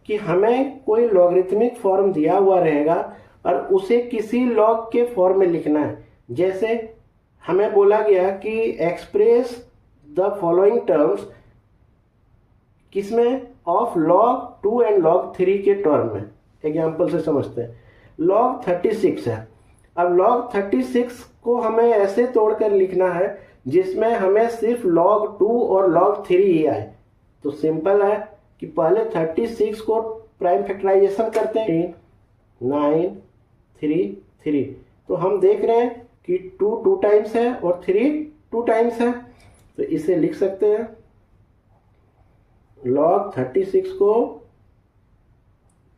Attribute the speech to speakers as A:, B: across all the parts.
A: कि हमें कोई लॉगरिथमिक फॉर्म दिया हुआ रहेगा और उसे किसी लॉग के फॉर्म में लिखना है। जैसे हमें बोला गया कि एक्सप्रेस द फॉलोइंग टर्म्स किसमें, ऑफ log 2 एंड log 3 के टर्म में। एग्जाम्पल से समझते हैं। log 36 है। अब log 36 को हमें ऐसे तोड़कर लिखना है जिसमें हमें सिर्फ log 2 और log 3 ही आए। तो सिंपल है कि पहले 36 को प्राइम फैक्टराइजेशन करते हैं, 9 3 3। तो हम देख रहे हैं कि 2 टाइम्स है और 3 2 टाइम्स है, तो इसे लिख सकते हैं log 36 को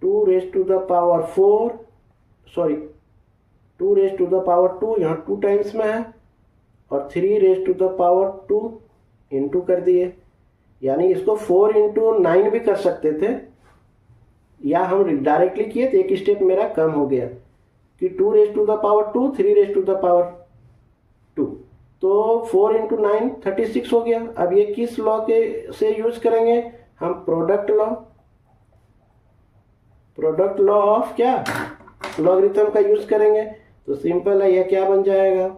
A: 2 raise to the power 4, sorry 2 raise to the power 2, यहाँ 2 टाइम्स में है, और 3 raise to the power 2 into कर दिए। यानी इसको 4 इंटू 9 भी कर सकते थे, या हम डायरेक्टली किए तो एक स्टेप मेरा कम हो गया कि 2 raise to the power 2, 3 raise to the power 2, तो 4 इंटू 9 36 हो गया। अब ये किस लॉ के से यूज करेंगे हम, प्रोडक्ट लॉ ऑफ क्या, लॉगरिथम का यूज करेंगे। तो सिंपल है, यह क्या बन जाएगा,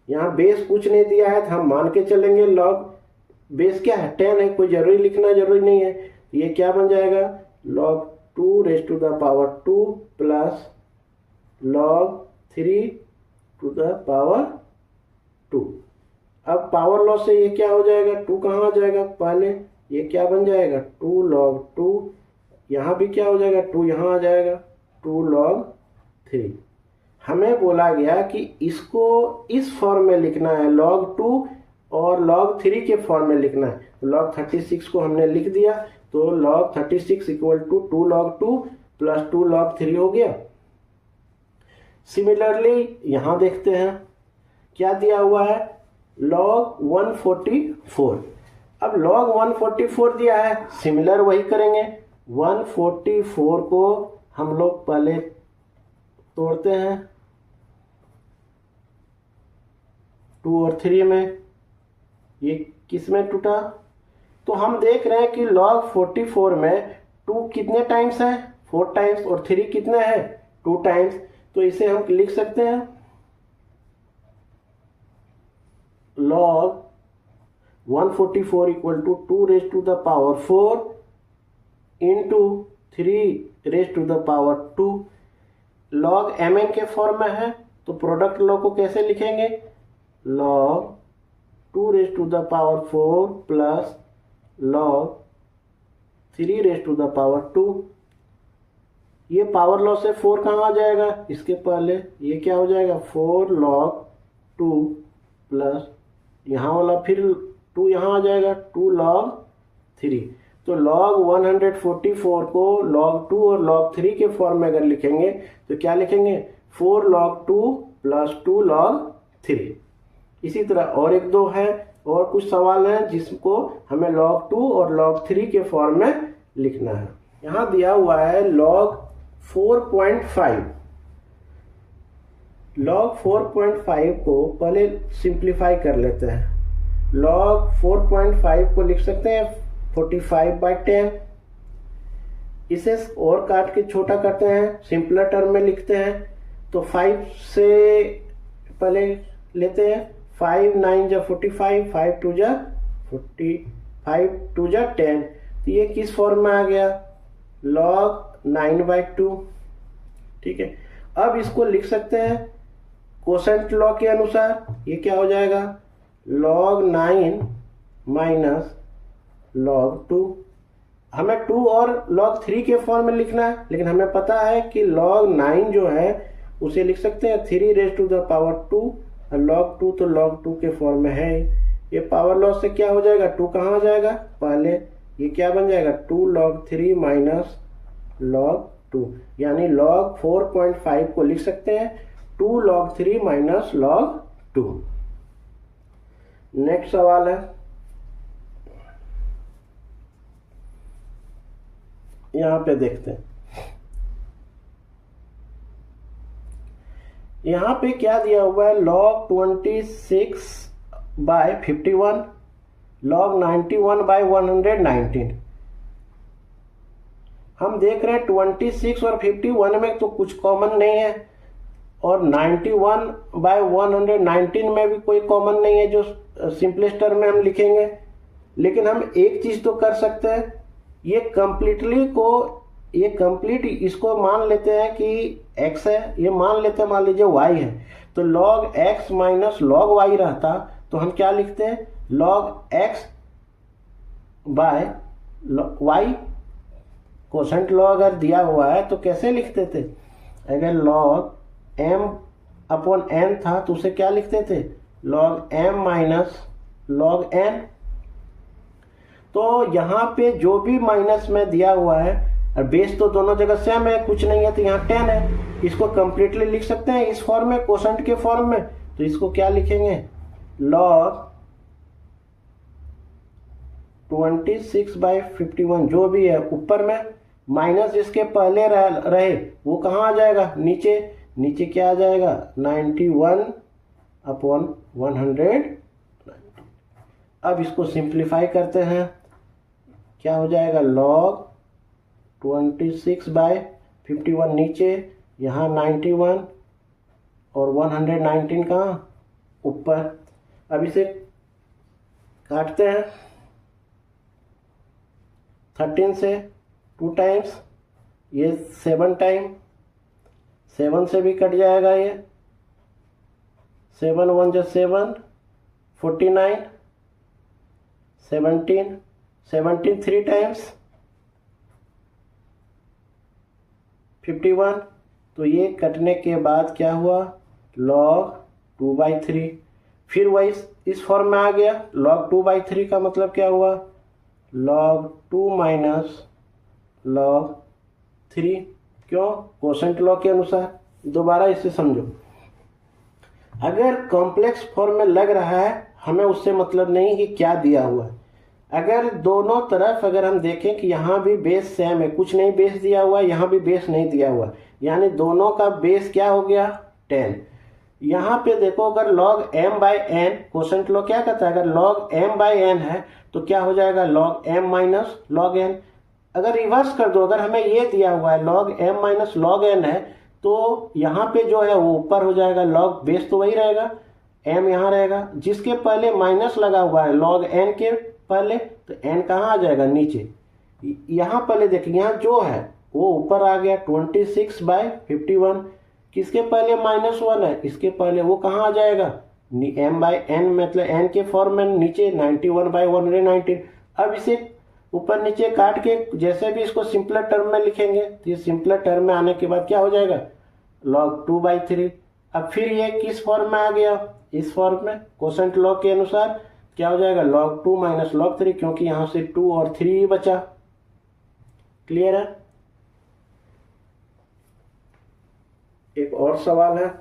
A: यहाँ बेस कुछ नहीं दिया है तो हम मान के चलेंगे लॉग बेस क्या है 10 है, कोई जरूरी लिखना जरूरी नहीं है। ये क्या बन जाएगा, log 2 raise to the power 2 plus log 3 to the power 2। अब पावर लॉ से ये क्या हो जाएगा, 2 कहाँ आ जाएगा, पहले ये क्या बन जाएगा 2 log 2, यहाँ भी क्या हो जाएगा 2 यहाँ आ जाएगा 2 log 3। हमें बोला गया कि इसको इस फॉर्म में लिखना है, log 2 और log 3 के फॉर्म में लिखना है। log 36 को हमने लिख दिया, तो log 36 equal to 2 log 2 plus 2 log 3 हो गया। सिमिलरली यहाँ देखते हैं क्या दिया हुआ है, log 144। अब log 144 दिया है, सिमिलर वही करेंगे। 144 को हम लोग पहले तोड़ते हैं 2 और 3 में, ये किस में टूटा, तो हम देख रहे हैं कि log 44 में 2 कितने टाइम्स है, 4 टाइम्स, और 3 कितने है 2 टाइम्स। तो इसे हम लिख सकते हैं log 144 equal to 2 raise to the power 4 into 3 raise to the power 2। log mn के फॉर्म में है, तो प्रोडक्ट लॉ को कैसे लिखेंगे, log 2 raise to the power 4 plus log 3 raise to the power 2। ये पावर लॉ से 4 कहाँ आ जाएगा, इसके पहले ये क्या हो जाएगा 4 log 2 प्लस यहाँ वाला फिर 2 यहाँ आ जाएगा 2 log 3। तो log 144 को log 2 और log 3 के फॉर्म में अगर लिखेंगे तो क्या लिखेंगे 4 log 2 प्लस 2 log 3। इसी तरह और एक दो है, और कुछ सवाल हैं जिसको हमें log 2 और log 3 के फॉर्म में लिखना है। यहाँ दिया हुआ है log 4.5। log 4.5 को पहले सिंप्लीफाई कर लेते हैं। log 4.5 को लिख सकते हैं 45/10। इसे और काट के छोटा करते हैं, सिंपलर टर्म में लिखते हैं, तो 5 से पहले लेते हैं, 5 9 जा 45, 5 2 जा 40, 5 2 जा 10। तो ये किस फॉर्म में आ गया, log 9/2। ठीक है, अब इसको लिख सकते हैं कोसेंट लॉ के अनुसार। ये क्या हो जाएगा log 9 माइनस log 2। हमें 2 और log 3 के फॉर्म में लिखना है, लेकिन हमें पता है कि log 9 जो है उसे लिख सकते हैं 3 रेज टू द पावर 2, और log 2 तो log 2 के फॉर्म में है। ये पावर लॉ से क्या हो जाएगा, 2 कहाँ आ जाएगा, पहले ये क्या बन जाएगा 2 log 3 माइनस log 2, यानी log 4.5 को लिख सकते हैं 2 log 3 माइनस log 2। नेक्स्ट सवाल है, यहां पे देखते हैं, यहां पे क्या दिया हुआ है log 26/51, log 91/119। हम देख रहे हैं 26 और 51 में तो कुछ कॉमन नहीं है, और 91/119 में भी कोई कॉमन नहीं है जो सिंपलेस्ट टर्म में हम लिखेंगे। लेकिन हम एक चीज तो कर सकते हैं, ये कंप्लीट इसको मान लेते हैं कि x है, ये मान लेते हैं, मान लीजिए y है, तो log x minus log y रहता तो हम क्या लिखते हैं, log x by y। Quotient law अगर दिया हुआ है तो कैसे लिखते थे, अगर log m अपॉन n था तो उसे क्या लिखते थे, log m minus log n। तो यहाँ पे जो भी माइनस में दिया हुआ है, और बेस तो दोनों जगह सेम है, कुछ नहीं है तो यहाँ 10 है, इसको कंप्लीटली लिख सकते हैं इस फॉर्म में, कोसेंट के फॉर्म में। तो इसको क्या लिखेंगे, log 26/51 जो भी है, ऊपर में माइनस जिसके पहले रहे वो कहाँ आ जाएगा, नीचे क्या आ जाएगा, 91/100। अब इसको सिंप्लीफाई करते हैं, क्या हो जाएगा, log 26/51 नीचे, यहाँ 91 और 119 कहाँ, ऊपर। अब इसे काटते हैं 13 से 2 टाइम्स, ये 7 टाइम, 7 से भी कट जाएगा ये, 7 1 जो 7, 49, 17 3 टाइम्स 51। तो ये कटने के बाद क्या हुआ, log 2/3। फिर वही इस फॉर्म में आ गया, log 2/3 का मतलब क्या हुआ, log 2 माइनस log 3। क्यों, कोसेंट लॉ के अनुसार। दोबारा इसे समझो, अगर कॉम्प्लेक्स फॉर्म में लग रहा है हमें उससे मतलब नहीं कि क्या दिया हुआ है। अगर दोनों तरफ अगर हम देखें कि यहाँ भी बेस सेम है, कुछ नहीं बेस दिया हुआ, यहाँ भी बेस नहीं दिया हुआ, यानी दोनों का बेस क्या हो गया, 10। यहाँ पे देखो, अगर log m/n, कोसेंट लॉ क्या कहता है, अगर log m/n है तो क्या हो जाएगा, log m minus log n। अगर रिवर्स कर दो, अगर हमें ये दिया हुआ है log m minus log n है, तो यहाँ पे जो है वो ऊपर हो जाएगा, log बेस तो वही रहेगा, m यहाँ रहेगा, जिसके पहले माइनस लगा हुआ है log n के पहले, तो n कहाँ आ जाएगा, नीचे। यहाँ पहले देखिए, यहाँ जो है वो ऊपर आ गया 26/51, किसके पहले -1 है, इसके पहले, वो कहाँ आ जाएगा, m/n, मतलब n के फॉर्म में नीचे 91/119। अब इसे ऊपर नीचे काट के जैसे भी इसको सिंपलर टर्म में लिखेंगे, तो ये सिंपलर टर्म में आने के बाद क्या हो जाएगा, log 2/3। अब फिर ये किस फॉर्म में आ गया, इस फॉर्म में, कोसेंट लॉ के अनुसार क्या हो जाएगा, log 2 माइनस log 3, क्योंकि यहां से 2 और 3 ही बचा। क्लियर है। एक और सवाल है,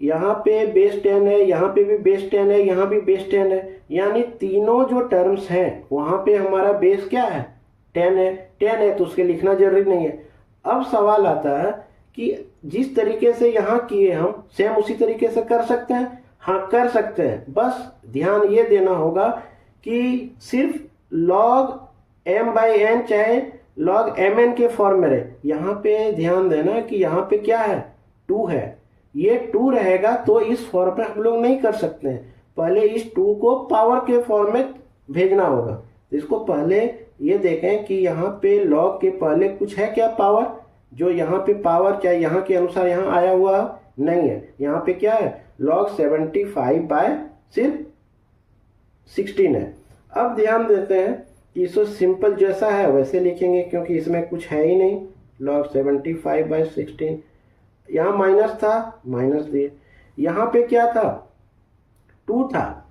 A: यहाँ पे बेस 10 है, यहाँ पे भी बेस 10 है, यहाँ भी बेस 10 है, यानी तीनों जो टर्म्स हैं वहां पे हमारा बेस क्या है, 10 है। 10 है तो उसके लिखना जरूरी नहीं है। अब सवाल आता है कि जिस तरीके से यहाँ किए हम, सेम उसी तरीके से कर सकते हैं। हाँ, कर सकते हैं, बस ध्यान ये देना होगा कि सिर्फ log m/n चाहे log mn के फॉर्म में रहे। यहाँ पे ध्यान देना कि यहाँ पे क्या है, 2 है, ये 2 रहेगा तो इस फॉर्म में हम लोग नहीं कर सकते हैं, पहले इस 2 को पावर के फॉर्म में भेजना होगा। इसको पहले ये देखें कि यहाँ पे log के पहले कुछ है क्या पावर, जो यहाँ पे पावर चाहे यहाँ के अनुसार यहाँ आया हुआ नहीं है। यहाँ पे क्या है, log 75/16 है। अब ध्यान देते हैं कि इसको सिंपल जैसा है वैसे लिखेंगे, क्योंकि इसमें कुछ है ही नहीं। log 75/16, यहाँ माइनस था, माइनस दिए, यहाँ पे क्या था, 2 था,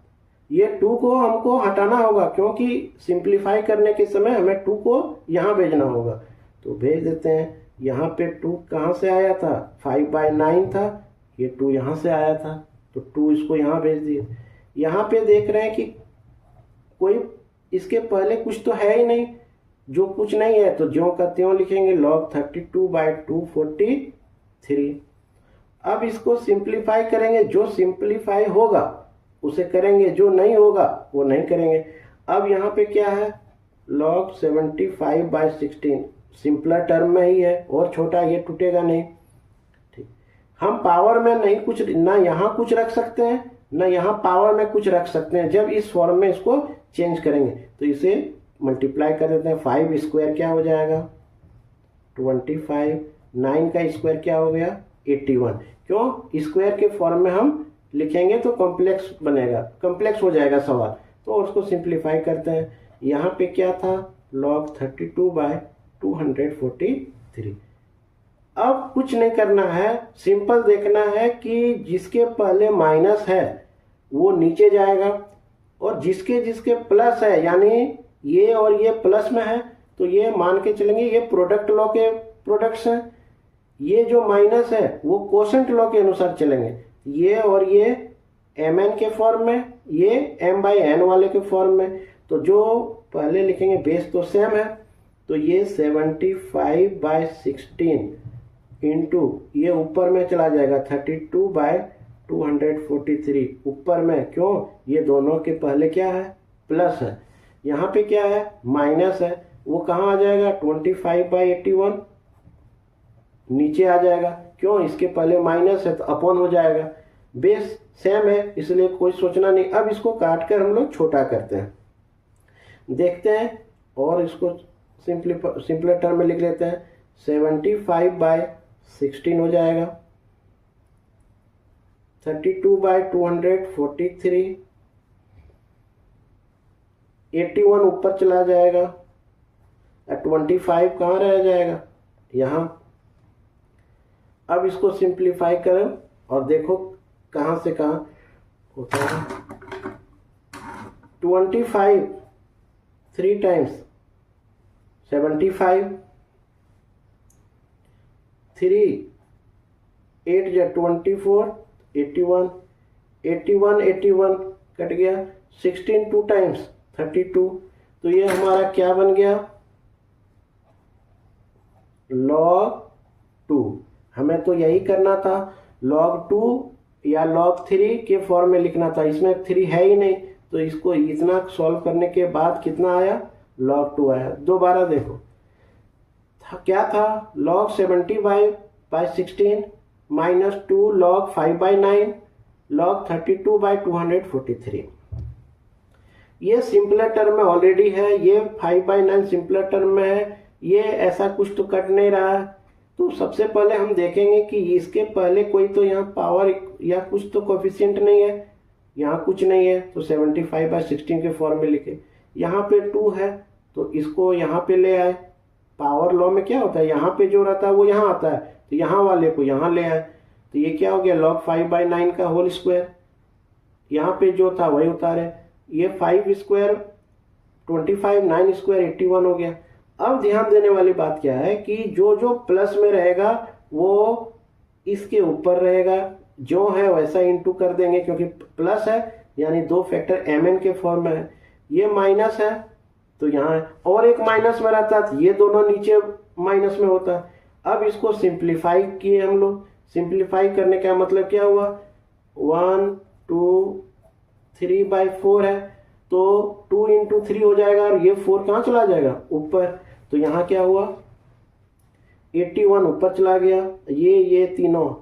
A: ये 2 को हमको हटाना होगा, क्योंकि सिंप्लीफाई करने के समय हमें 2 को यहाँ भेजना होगा। तो भेज देते हैं। यहाँ पे 2 कहाँ से आया था, 5/9 था, ये 2 यहाँ से आया था, तो 2 इसको यहाँ भेज दिए। यहाँ पे देख रहे हैं कि कोई इसके पहले कुछ तो है ही नहीं, जो कुछ नहीं है तो ज्यों का त्यों लिखेंगे, log 32/243। अब इसको सिंप्लीफाई करेंगे, जो सिंप्लीफाई होगा उसे करेंगे, जो नहीं होगा वो नहीं करेंगे। अब यहाँ पे क्या है, log 75/16 सिंपलर टर्म में ही है और छोटा, ये टूटेगा नहीं। ठीक, हम पावर में नहीं कुछ, ना यहाँ कुछ रख सकते हैं ना यहाँ पावर में कुछ रख सकते हैं। जब इस फॉर्म में इसको चेंज करेंगे तो इसे मल्टीप्लाई कर देते हैं। 5 स्क्वायर क्या हो जाएगा 25, 9 का स्क्वायर क्या हो गया 81। क्यों, स्क्वायर के फॉर्म में हम लिखेंगे तो कॉम्प्लेक्स बनेगा, कॉम्प्लेक्स हो जाएगा सवाल, तो उसको सिंप्लीफाई करते हैं। यहाँ पे क्या था log 32/243। अब कुछ नहीं करना है, सिंपल देखना है कि जिसके पहले माइनस है वो नीचे जाएगा और जिसके जिसके प्लस है, यानी ये और ये प्लस में है तो ये मान के चलेंगे ये प्रोडक्ट लॉ के प्रोडक्ट्स हैं। ये जो माइनस है वो कोशेंट लॉ के अनुसार चलेंगे। ये और ये mn के फॉर्म में, ये m/n वाले के फॉर्म में। तो जो पहले लिखेंगे बेस तो सेम है, तो ये 75/16 इंटू ये ऊपर में चला जाएगा 32/243 ऊपर में। क्यों, ये दोनों के पहले क्या है प्लस है, यहाँ पे क्या है माइनस है, वो कहाँ आ जाएगा 25/81 नीचे आ जाएगा। क्यों, इसके पहले माइनस है तो अपॉन हो जाएगा। बेस सेम है इसलिए कोई सोचना नहीं। अब इसको काट कर हम लोग छोटा करते हैं, देखते हैं और इसको सिंपलर टर्म में लिख लेते हैं। 75/16 हो जाएगा 32/243, 81 ऊपर चला जाएगा, 25 कहाँ रह जाएगा यहाँ। अब इसको सिंप्लीफाई करो और देखो कहाँ से कहाँ होता है। 25 3 टाइम्स 75, 3 8 या 24, 81, 81 81 कट गया। 16 2 टाइम्स 32, तो ये हमारा क्या बन गया log 2। हमें तो यही करना था, log 2 या log 3 के फॉर्म में लिखना था। इसमें 3 है ही नहीं, तो इसको इतना सॉल्व करने के बाद कितना आया log 2 आया। दोबारा देखो क्या था log 75/16 माइनस 2 log 5/9 log 32/243। ये सिंपलर टर्म में ऑलरेडी है, ये 5/9 सिंपलर टर्म में है, ये ऐसा कुछ तो कट नहीं रहा है। तो सबसे पहले हम देखेंगे कि इसके पहले कोई तो यहाँ पावर या कुछ तो कोफिशिएंट नहीं है, यहाँ कुछ नहीं है, तो 75/16 के फॉर्म में लिखे। यहाँ पे 2 है तो इसको यहाँ पे ले आए। पावर लॉ में क्या होता है, यहाँ पे जो रहता है वो यहाँ आता है, तो यहाँ वाले को यहाँ ले आए। तो ये क्या हो गया log 5/9 का होल स्क्वायर, यहाँ पे जो था वही उतारे। ये 5 स्क्वायर 25, 9 स्क्वायर 81 हो गया। अब ध्यान देने वाली बात क्या है कि जो जो प्लस में रहेगा वो इसके ऊपर रहेगा, जो है वैसा इंटू कर देंगे क्योंकि प्लस है, यानी 2 फैक्टर mn के फॉर्म में है। ये माइनस है तो यहाँ और एक माइनस में रहता है, ये दोनों नीचे माइनस में होता है। अब इसको सिंप्लीफाई किए हम लोग। सिंप्लीफाई करने का मतलब क्या हुआ 1 2 3/4 है, तो 2 × 3 हो जाएगा और ये 4 कहाँ चला जाएगा ऊपर। तो यहाँ क्या हुआ 81 ऊपर चला गया, ये तीनों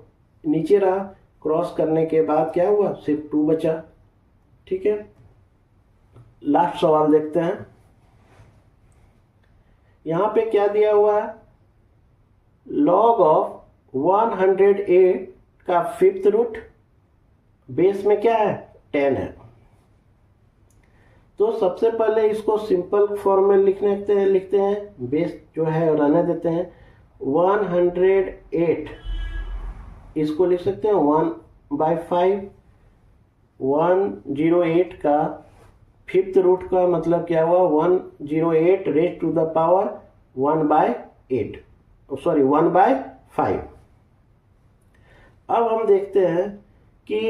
A: नीचे रहा। क्रॉस करने के बाद क्या हुआ सिर्फ 2 बचा। ठीक है, लास्ट सवाल देखते हैं। यहाँ पे क्या दिया हुआ है log ऑफ 108 का 5th रूट, बेस में क्या है 10 है। तो सबसे पहले इसको सिंपल फॉर्म में लिखते हैं, बेस जो है रहने देते हैं। 108 इसको लिख सकते हैं 1/5। 108 का 5th रूट का मतलब क्या हुआ 108 raise to the power 1/8, sorry 1/5। अब हम देखते हैं कि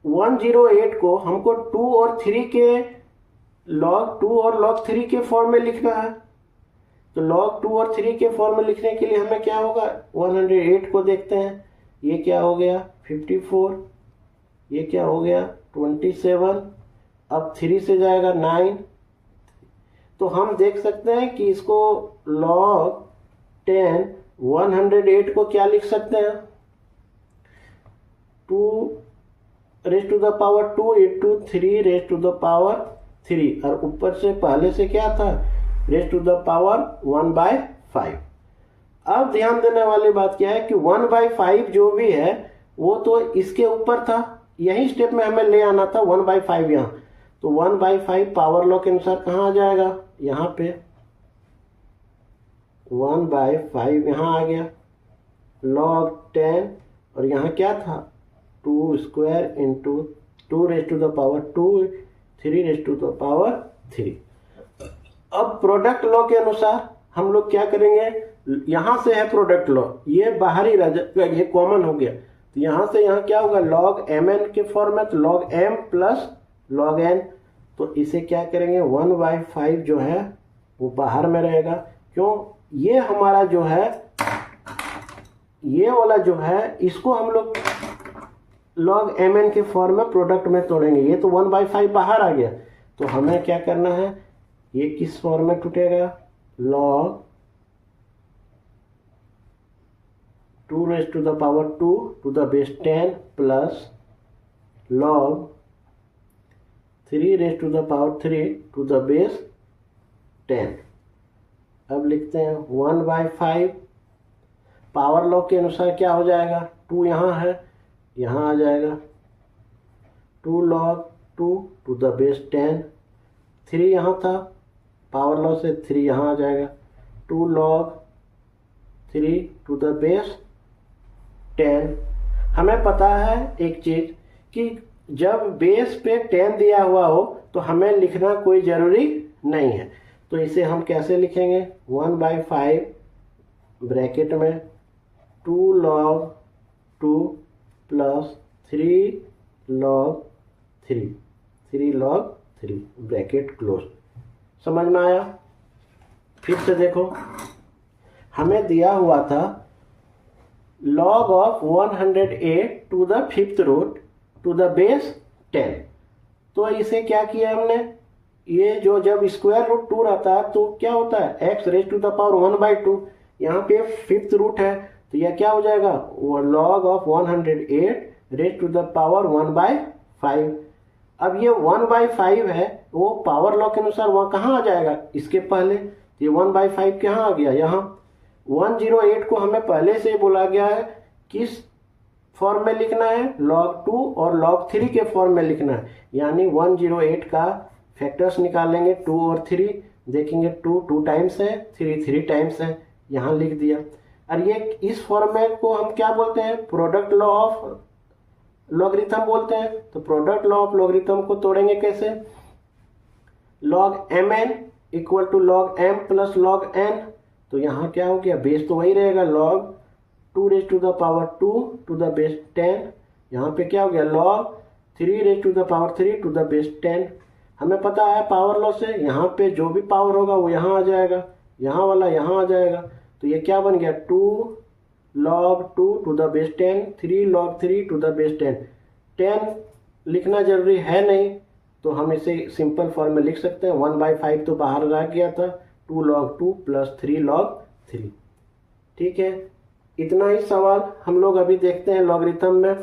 A: 108 को हमको 2 और 3 के log 2 और log 3 के फॉर्म में लिखना है। तो log 2 और 3 के फॉर्म में लिखने के लिए हमें क्या होगा 108 को देखते हैं, ये क्या हो गया 54, ये क्या हो गया 27, अब 3 से जाएगा 9, तो हम देख सकते हैं कि इसको log 10 108 को क्या लिख सकते हैं, 2 raise to the power 2 into 3 raise to the power 3, और ऊपर से पहले से क्या था, रेज टू द पावर 1/5। अब ध्यान देने वाली बात क्या है कि 1/5 जो भी है वो तो इसके ऊपर था, यही स्टेप में हमें ले आना था 1/5 यहाँ। तो 1/5 पावर लॉ के अनुसार कहाँ आ जाएगा, यहाँ पे 1/5 यहाँ आ गया, log 10 और यहाँ क्या था 2 square into 2 raise to the power 2 3 raise to the power 3। अब प्रोडक्ट लॉ के अनुसार हम लोग क्या करेंगे, यहाँ से है प्रोडक्ट लॉ, ये बाहरी ये कॉमन हो गया, तो यहाँ से यहाँ क्या होगा log mn के फॉर्म में, तो log m plus log n, तो इसे क्या करेंगे 1/5 जो है वो बाहर में रहेगा। क्यों, ये हमारा जो है ये वाला जो है इसको हम लोग log mn के फॉर्म में प्रोडक्ट में तोड़ेंगे, ये तो 1/5 बाहर आ गया, तो हमें क्या करना है, ये किस फॉर्म में टूटेगा, log 2 raise to the power 2 to the base 10 plus log 3 raise to the power 3 to the base 10। अब लिखते हैं 1/5, पावर लॉ के अनुसार क्या हो जाएगा, 2 यहाँ है, यहाँ आ जाएगा 2 log 2 टू द बेस 10, 3 यहाँ था, पावर लॉ से 3 यहाँ आ जाएगा 2 log 3 टू द बेस 10। हमें पता है एक चीज कि जब बेस पे 10 दिया हुआ हो तो हमें लिखना कोई ज़रूरी नहीं है, तो इसे हम कैसे लिखेंगे, 1/5 ब्रैकेट में 2 log 2 plus 3 log 3 bracket close. समझ में आया, फिर से देखो, हमें दिया हुआ था log of 108 to the 5th root to the base 10, तो इसे क्या किया हमने, ये जो जब स्क्वायर रूट 2 रहता है तो क्या होता है x raise to the power 1/2, यहाँ पे 5th रूट है, तो यह क्या हो जाएगा, log of 108 raise to the power 1/5। अब ये 1/5 है, वो पावर लॉ के अनुसार वहाँ कहाँ आ जाएगा, इसके पहले, ये 1/5 कहाँ आ गया, यहाँ 108 को हमें पहले से बोला गया है किस फॉर्म में लिखना है, log 2 और log 3 के फॉर्म में लिखना है, यानी 108 का फैक्टर्स निकालेंगे 2 और 3, देखेंगे 2 टाइम्स है, 3 टाइम्स है, यहाँ लिख दिया। और ये इस फॉर्मेट को हम क्या बोलते हैं, प्रोडक्ट लॉ ऑफ लॉगरिथम बोलते हैं। तो प्रोडक्ट लॉ ऑफ लॉगरिथम को तोड़ेंगे कैसे, log mn equal to log m plus log n, तो यहाँ क्या हो गया, बेस तो वही रहेगा, log 2 raise to the power 2 to the base 10, यहाँ पे क्या हो गया log 3 raise to the power 3 to the base 10। हमें पता है पावर लॉ से यहाँ पे जो भी पावर होगा वो यहाँ आ जाएगा, यहाँ वाला यहाँ आ जाएगा, तो ये क्या बन गया 2 log 2 to the base 10, 3 log 3 to the base 10। 10 लिखना जरूरी है नहीं, तो हम इसे सिंपल फॉर्म में लिख सकते हैं, 1/5 तो बाहर रह गया था, 2 log 2 प्लस 3 log 3। ठीक है, इतना ही सवाल हम लोग अभी देखते हैं लॉगरिथम में।